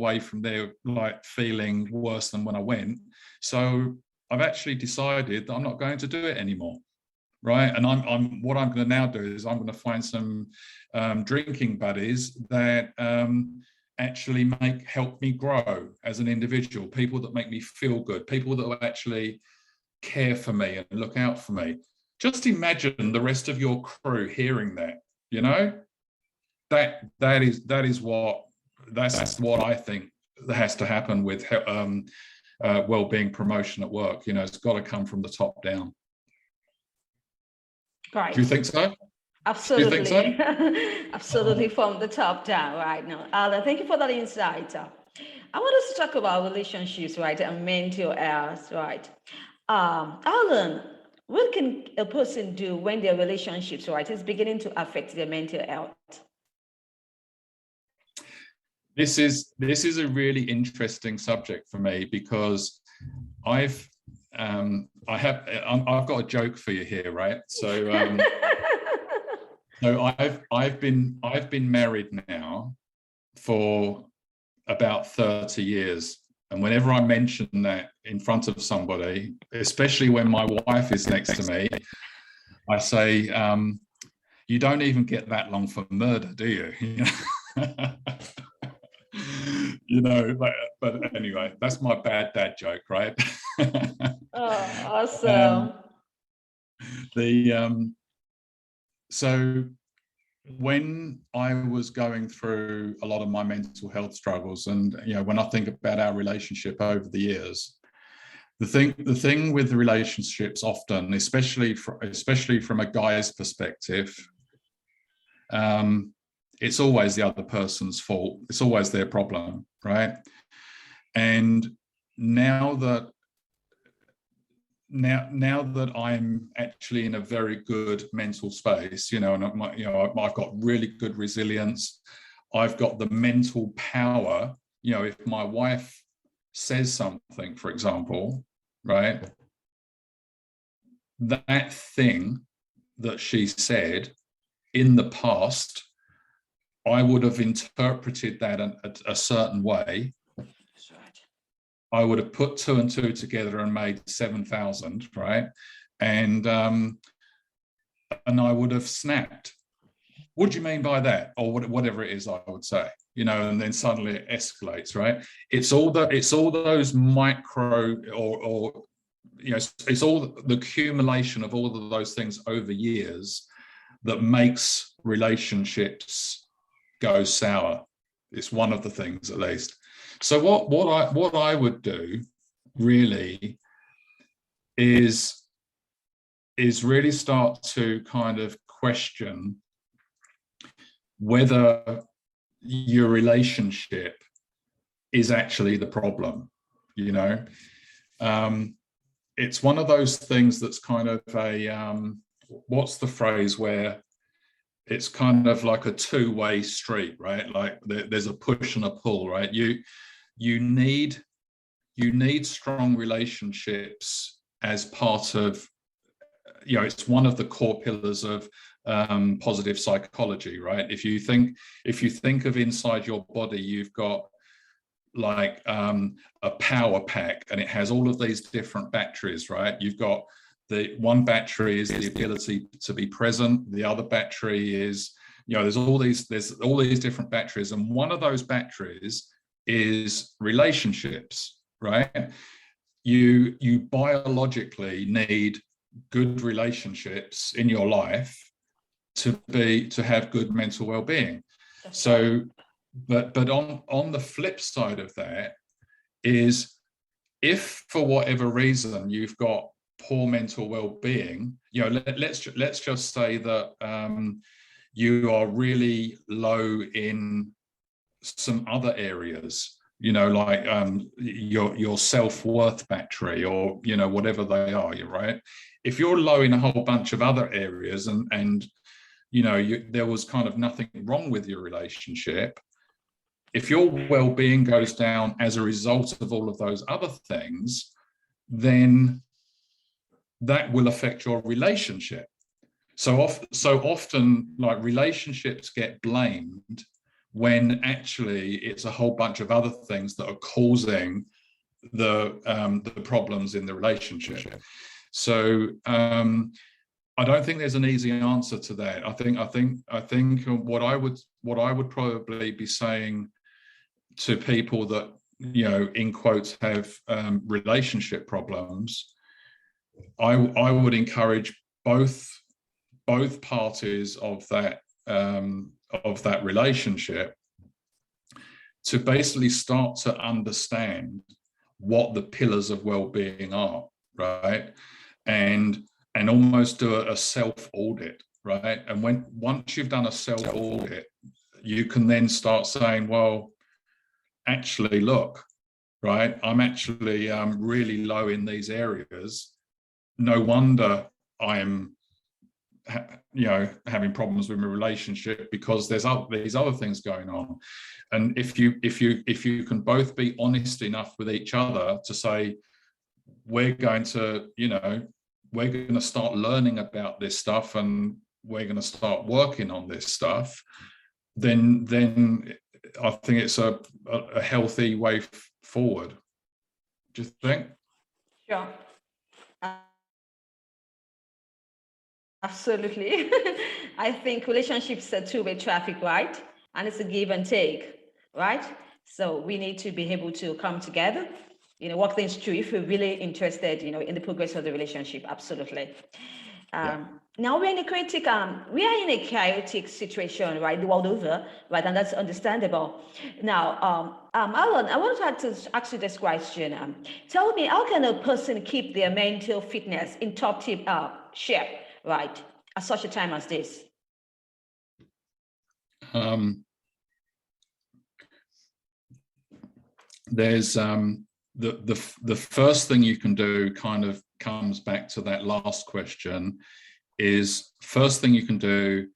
away from there like feeling worse than when I went. So I've actually decided that I'm not going to do it anymore. Right. And what I'm going to now do is I'm going to find some drinking buddies that actually help me grow as an individual, people that make me feel good, people that will actually care for me and look out for me. Just imagine the rest of your crew hearing that, that's what I think has to happen with well-being promotion at work. It's got to come from the top down. Right. Do you think so? Absolutely. Do you think so? Absolutely, from the top down, right? Now, Alan, thank you for that insight. I want us to talk about relationships, right, and mental health, right? Alan, what can a person do when their relationships, right, is beginning to affect their mental health? This is a really interesting subject for me, because I've got a joke for you here, right? So so I've been married now for about 30 years. And whenever I mention that in front of somebody, especially when my wife is next to me, I say, you don't even get that long for murder, do you? But anyway, that's my bad dad joke, right? Oh, awesome. So when I was going through a lot of my mental health struggles, and when I think about our relationship over the years, the thing with the relationships often, especially from a guy's perspective, it's always the other person's fault. It's always their problem, right? And now that I'm actually in a very good mental space, and I've got really good resilience. I've got the mental power. If my wife says something, for example, right, that thing that she said in the past, I would have interpreted that a certain way. I would have put 2 and 2 together and made 7,000, right? And I would have snapped. What do you mean by that? Or whatever it is, I would say, and then suddenly it escalates, right? It's all those micro or it's all the accumulation of all of those things over years that makes relationships go sour. It's one of the things, at least. So what I would do really is really start to kind of question whether your relationship is actually the problem. It's one of those things that's kind of a what's the phrase where it's kind of like a two-way street, right? Like there's a push and a pull, right? You need strong relationships as part of, it's one of the core pillars of positive psychology, right? If you think of inside your body, you've got like a power pack, and it has all of these different batteries, right? You've got the one battery is the ability to be present. The other battery is, there's all these different batteries, and one of those batteries is relationships, right? You biologically need good relationships in your life to have good mental well-being. So, but on the flip side of that is, if for whatever reason you've got poor mental well-being, let's just say that you are really low in some other areas, like your self-worth battery, or whatever they are, you're right. If you're low in a whole bunch of other areas, and there was kind of nothing wrong with your relationship, if your well-being goes down as a result of all of those other things, then that will affect your relationship. So often, like, relationships get blamed when actually it's a whole bunch of other things that are causing the problems in the relationship. So I don't think there's an easy answer to that. I think what I would probably be saying to people that, you know, in quotes, have relationship problems, I would encourage both parties of that relationship to basically start to understand what the pillars of well-being are, right? And almost do a self-audit, right? And once you've done a self-audit, you can then start saying, well, actually, look, right, I'm actually really low in these areas. No wonder I'm, you know, having problems with my relationship, because there's these other things going on. And if you can both be honest enough with each other to say, we're going to, you know, we're going to start learning about this stuff and we're going to start working on this stuff, then I think it's a healthy way forward. Do you think? Sure. Absolutely. I think relationships are two-way traffic, right? And it's a give and take, right? So we need to be able to come together, you know, work things through if we're really interested, you know, in the progress of the relationship. Absolutely. Now we're in a chaotic situation, right, the world over, right, and that's understandable. Now, Alan, I want to ask you this question. Tell me, how can a person keep their mental fitness in top tip shape, right, at such a time as this? There's the first thing you can do kind of comes back to that last question. Is first thing you can do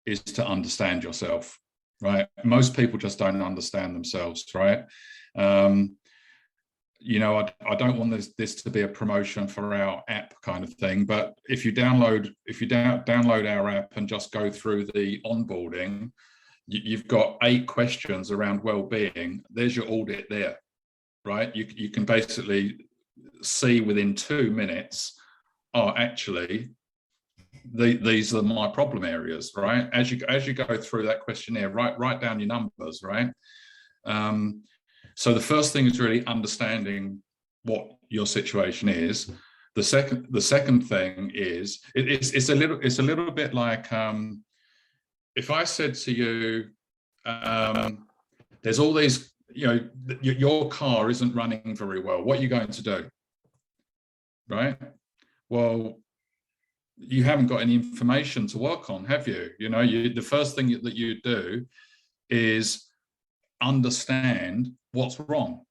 is to understand yourself, right? Most people just don't understand themselves, right? You know, I don't want this to be a promotion for our app kind of thing, but if you download our app and just go through the onboarding, you've got 8 questions around well-being. There's your audit there, right? You can basically see within 2 minutes, oh, actually, these are my problem areas, right? As you go through that questionnaire, write down your numbers, right? So the first thing is really understanding what your situation is. The second thing is it's a little bit like if I said to you, there's all these, you know, your car isn't running very well. What are you going to do, right? Well, you haven't got any information to work on, have you? You know, the first thing that you do is understand what's wrong,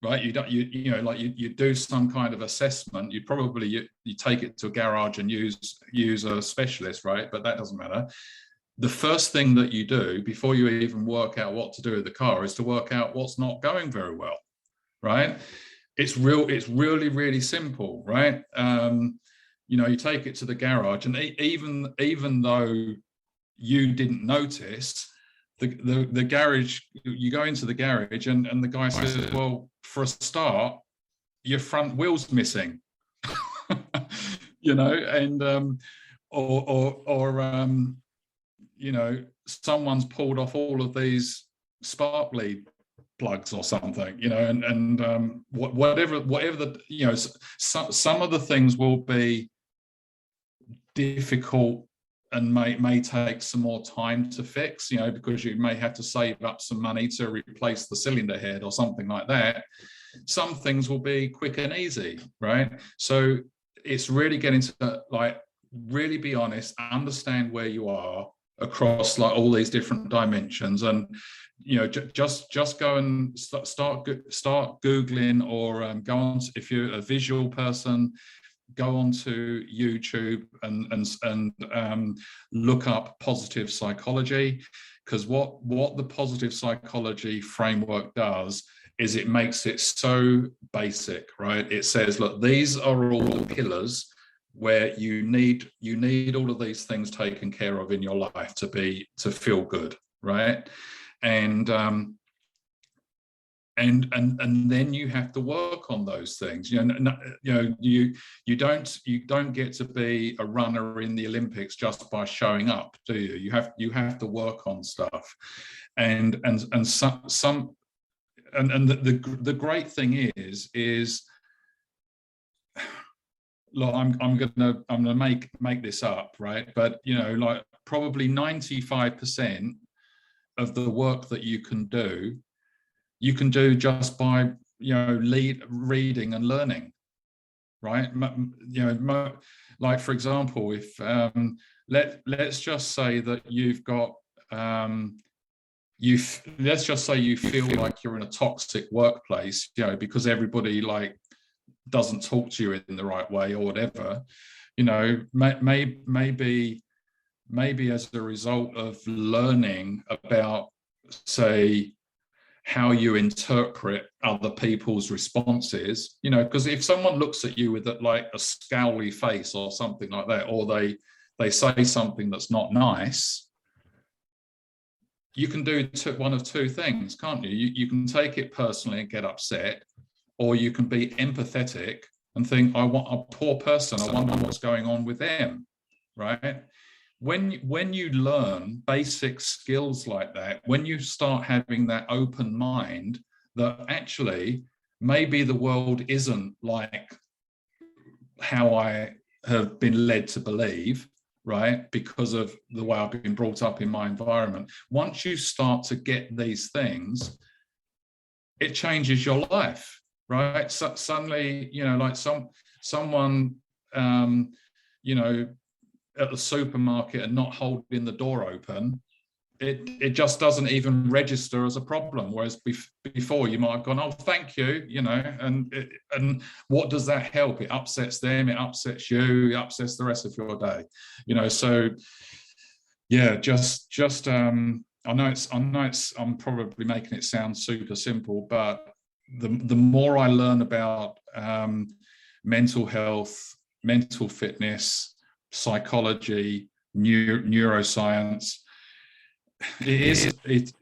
right? You don't, you know, like you do some kind of assessment. You probably you take it to a garage and use a specialist, right? But that doesn't matter. The first thing that you do before you even work out what to do with the car is to work out what's not going very well, right? It's really, really simple, right? You know, you take it to the garage, and even though you didn't notice, the garage, you go into the garage and the guy says, well, for a start, your front wheel's missing. You know, and you know, someone's pulled off all of these sparkly plugs or something, you know, and whatever the, you know, some of the things will be difficult and may take some more time to fix, you know, because you may have to save up some money to replace the cylinder head or something like that. Some things will be quick and easy, right? So it's really getting to, like, really be honest, understand where you are across like all these different dimensions, and you know, just go and start Googling, or go on, if you're a visual person, go onto YouTube and look up positive psychology, because what the positive psychology framework does is it makes it so basic, right? It says, look, these are all the pillars where you need all of these things taken care of in your life to feel good, right? and and then you have to work on those things. You don't get to be a runner in the Olympics just by showing up, do you? You have to work on stuff, and the great thing is look, I'm gonna make this up, right? But like probably 95% of the work that you can do just by reading and learning, right? Like for example, if let's just say that you've got let's just say you feel like you're in a toxic workplace, because everybody like doesn't talk to you in the right way or whatever, maybe as a result of learning about, say, how you interpret other people's responses, because if someone looks at you with like a scowly face or something like that, or they say something that's not nice, you can do one of two things, can't you? You can take it personally and get upset, or you can be empathetic and think, I want a poor person, I wonder what's going on with them, right? When you learn basic skills like that, when you start having that open mind that actually maybe the world isn't like how I have been led to believe, right, because of the way I've been brought up in my environment, once you start to get these things, it changes your life, right? So suddenly, like someone at the supermarket and not holding the door open, it just doesn't even register as a problem. Whereas before you might have gone, oh, thank you, and what does that help? It upsets them, it upsets you, it upsets the rest of your day, So yeah, just I know I'm probably making it sound super simple, but the more I learn about mental health, mental fitness, psychology, neuroscience, it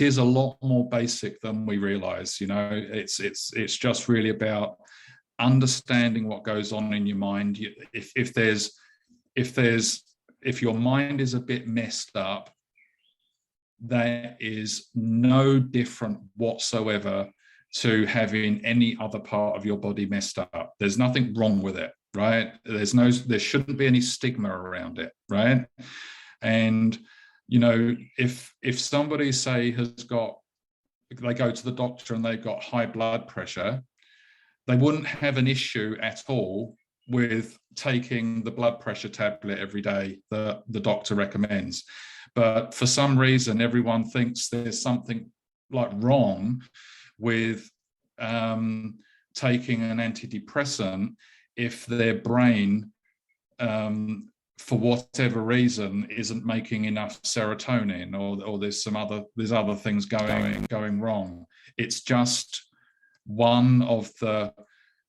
is a lot more basic than we realize. It's just really about understanding what goes on in your mind. If your mind is a bit messed up, that is no different whatsoever to having any other part of your body messed up. There's nothing wrong with it, right? There shouldn't be any stigma around it, right? And if somebody, say, they go to the doctor and they've got high blood pressure, they wouldn't have an issue at all with taking the blood pressure tablet every day that the doctor recommends. But for some reason, everyone thinks there's something like wrong with taking an antidepressant if their brain, for whatever reason, isn't making enough serotonin, or there's other things going wrong. It's just one of the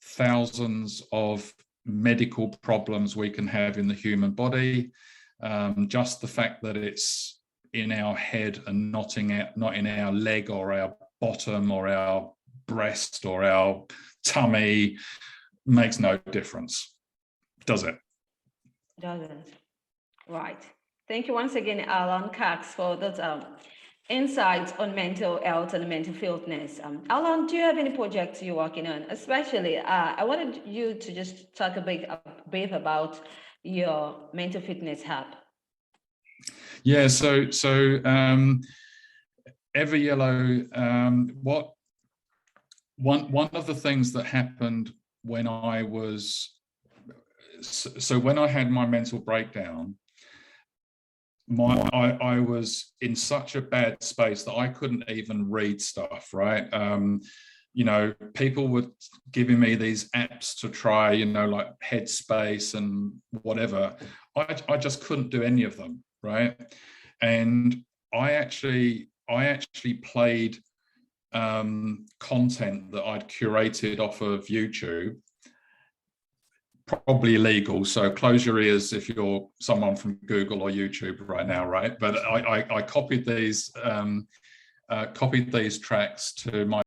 thousands of medical problems we can have in the human body. Just the fact that it's in our head and not in our leg or our bottom or our breast or our tummy makes no difference, does it? Doesn't. Right. Thank you once again, Alan Cox, for those insights on mental health and mental fitness. Alan, do you have any projects you're working on? Especially, I wanted you to just talk a bit about your mental fitness hub. Yeah, so EverYellow, one of the things that happened when I had my mental breakdown, I was in such a bad space that I couldn't even read stuff, right? People were giving me these apps to try, like Headspace and whatever. I just couldn't do any of them, right? And I actually played content that I'd curated off of YouTube probably illegal, so close your ears if you're someone from Google or YouTube right now, right? But I copied these tracks to my